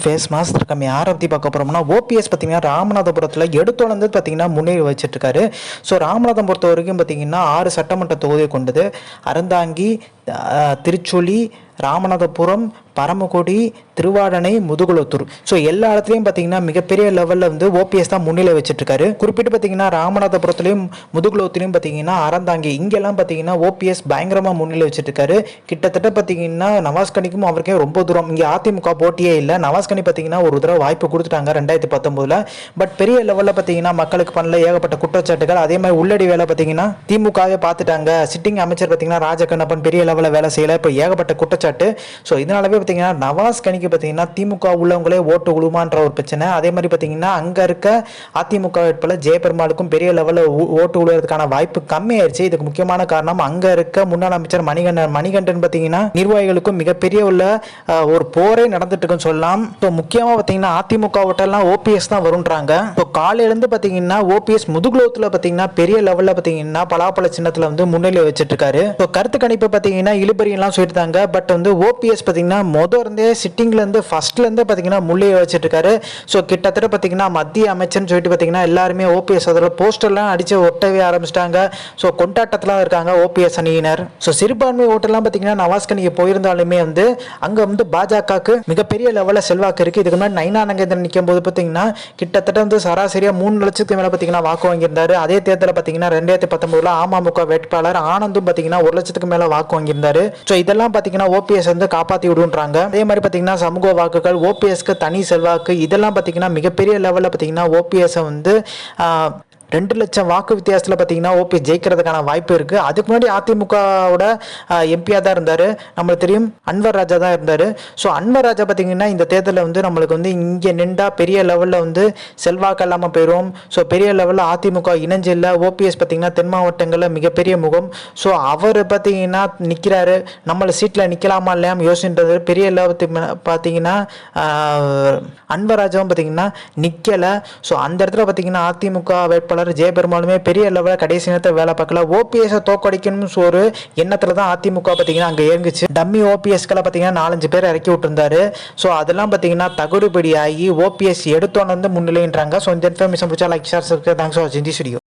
Face master கம்மி யாரை பற்றி பார்க்க போகிறோம்னா ஓபிஎஸ் பார்த்தீங்கன்னா ராமநாதபுரத்தில் எடுத்தோளந்து பார்த்தீங்கன்னா முன்னேறி வச்சுட்ருக்காரு. ஸோ ராமநாதம் பொறுத்த வரைக்கும் பார்த்தீங்கன்னா 6 சட்டமன்ற தொகுதியை கொண்டது. அறந்தாங்கி, திருச்சுழி, ராமநாதபுரம், பரமக்குடி, திருவாடனை, முதுகுளத்தூர். ஸோ எல்லா இடத்துலையும் பார்த்தீங்கன்னா மிகப்பெரிய லெவலில் வந்து ஓபிஎஸ் தான் முன்னிலை வச்சுட்ருக்காரு. குறிப்பிட்டு பார்த்தீங்கன்னா ராமநாதபுரத்துலையும் முதுகுளத்தூரையும் பார்த்தீங்கன்னா அறந்தாங்கி இங்கெல்லாம் பார்த்தீங்கன்னா ஓபிஎஸ் பயங்கரமாக முன்னிலை வச்சுட்ருக்காரு. கிட்டத்தட்ட பார்த்தீங்கன்னா நவாஸ்கனிக்கும் அவருக்கே ரொம்ப தூரம். இங்கே அதிமுக போட்டியே இல்லை. நவாஸ்கனி பார்த்தீங்கன்னா ஒரு தடவை வாய்ப்பு கொடுத்துட்டாங்க 2019. பட் பெரிய லெவலில் பார்த்தீங்கன்னா மக்களுக்கு பண்ணல, ஏகப்பட்ட குற்றச்சாட்டுகள். அதே மாதிரி உள்ளடி வேலை பார்த்தீங்கன்னா திமுகவே பார்த்துட்டாங்க. சிட்டிங் அமைச்சர் பார்த்தீங்கன்னா ராஜகண்ணப்பன் பெரிய லெவலில் வேலை செய்யலை. இப்போ ஏகப்பட்ட குற்றச்சாட்டு. ஸோ இதனாலவே பார்த்தீங்கன்னா நவாஸ்கனிக்கு பார்த்தீங்கன்னா திமுக உள்ளவங்களே ஓட்டு விழுமான்ற ஒரு பிரச்சனை. அதே மாதிரி பார்த்தீங்கன்னா அங்கே இருக்க அதிமுக வேட்பாளர் ஜெயபெருமாளுக்கும் பெரிய லெவலில் ஓட்டு விழுவதற்கான வாய்ப்பு கம்மியாயிருச்சு. இதுக்கு முக்கியமான காரணம் அங்கே இருக்க முன்னாள் அமைச்சர் மணிகண்டன் பார்த்தீங்கன்னா நிர்வாகிகளுக்கும் மிகப்பெரிய உள்ள ஒரு போரே நடந்துட்டு இருக்குன்னு சொல்லலாம். ஸோ முக்கியமாக பார்த்தீங்கன்னா அதிமுக ஓட்டெல்லாம் ஓபிஎஸ் தான் வருன்றாங்க. ஸோ காலையிலேருந்து பார்த்தீங்கன்னா ஓபிஎஸ் முதுகுலத்தில் பார்த்தீங்கன்னா பெரிய லெவலில் பார்த்தீங்கன்னா பலாப்பழ சின்னத்தில் வந்து முன்னிலை வச்சுட்டு இருக்காரு. ஸோ கருத்து கணிப்பு பார்த்தீங்கன்னா இழுபறியெல்லாம் சொல்லிட்டாங்க. பட் வந்து ஓபிஎஸ் பார்த்தீங்கன்னா இருந்தே சிட்டிங்லேருந்து ஃபர்ஸ்ட்லேருந்து பார்த்தீங்கன்னா முள்ளையை வச்சுட்டு இருக்காரு. ஸோ கிட்டத்தட்ட பார்த்தீங்கன்னா மத்திய அமைச்சர்னு சொல்லிட்டு பார்த்தீங்கன்னா எல்லாருமே ஓபிஎஸ் அதில் போஸ்டர்லாம் அடித்து ஒட்டவே ஆரம்பிச்சிட்டாங்க. ஸோ கொண்டாட்டத்தில் இருக்காங்க ஓபிஎஸ் அணியினர். ஸோ சிறுபான்மை ஓட்டெல்லாம் பார்த்தீங்கன்னா நவாஸ்கனிக்கு போயிருந்தாலுமே வந்து அங்கே வந்து பாஜகவுக்கு மிகப்பெரிய லெவலில் செல்வாக்கு இருக்குது. இதுக்கு முன்னாடி நைனா நங்கேந்திரன் நிற்கும் போது பார்த்தீங்கன்னா கிட்டத்தட்ட வந்து சராசரியாக 3 லட்சத்துக்கு மேலே பார்த்தீங்கன்னா வாக்கு வாங்கியிருந்தாரு. அதே தேர்தலில் பார்த்தீங்கன்னா 2019 அமமுக வேட்பாளர் ஆனந்தும் பார்த்தீங்கன்னா 1 லட்சத்துக்கு மேலே வாக்கு வாங்கியிருந்தாரு. ஸோ இதெல்லாம் பார்த்தீங்கன்னா ஓபிஎஸ் வந்து காப்பாற்றி விடுன்றாங்க. அதே மாதிரி பார்த்தீங்கன்னா சமூக வாக்குகள், ஓபிஎஸ்க்கு தனி செல்வாக்கு, இதெல்லாம் பார்த்தீங்கன்னா மிகப்பெரிய லெவலில் பார்த்தீங்கன்னா ஓபிஎஸ் வந்து 2 லட்சம் வாக்கு வித்தியாசத்தில் பார்த்தீங்கன்னா ஓபிஎஸ் ஜெயிக்கிறதுக்கான வாய்ப்பு இருக்குது. அதுக்கு முன்னாடி அதிமுகவோட எம்பியாக தான் இருந்தார். நம்மளுக்கு தெரியும் அன்வர் ராஜா தான் இருந்தார். ஸோ அன்வர் ராஜா பார்த்தீங்கன்னா இந்த தேர்தலில் வந்து நம்மளுக்கு வந்து இங்கே நின்றா பெரிய லெவலில் வந்து செல்வாக்கு இல்லாமல் போயிடும். ஸோ பெரிய லெவலில் அதிமுக இணைஞ்சு இல்லை. ஓபிஎஸ் பார்த்தீங்கன்னா தென் மாவட்டங்களில் மிகப்பெரிய முகம். ஸோ அவர் பார்த்தீங்கன்னா நிற்கிறாரு. நம்மளை சீட்டில் நிற்கலாமா இல்லையாமல் யோசின்றது பெரிய லெவலுக்கு பார்த்தீங்கன்னா அன்வர் ராஜாவும் பார்த்தீங்கன்னா நிற்கலை. ஸோ அந்த இடத்துல பார்த்தீங்கன்னா அதிமுக வேட்பாளர் ஜெயபெருமாளுமே பெரிய லெவலில் கடைசி நேரத்தை வேலை பார்க்கல. ஓபிஎஸ் தோக்கடிக்கணும் ஒரு எண்ணத்தில் தான் அதிமுக பார்த்தீங்கன்னா அங்கே இறங்குச்சு. டம்மி ஓபிஎஸ்களை பார்த்தீங்கன்னா 4-5 பேர் இறக்கி விட்டுருந்தாரு. ஸோ அதெல்லாம் பார்த்தீங்கன்னா தகுதிபடி ஆகி ஓபிஎஸ் எடுத்தோன்னு வந்து முன்னிலைன்றாங்க. ஸோ இந்த இன்ஃபர்மேஷன் பிடிச்சா like share subscribe. Thanks for வாட்சிங் திஸ் வீடியோ.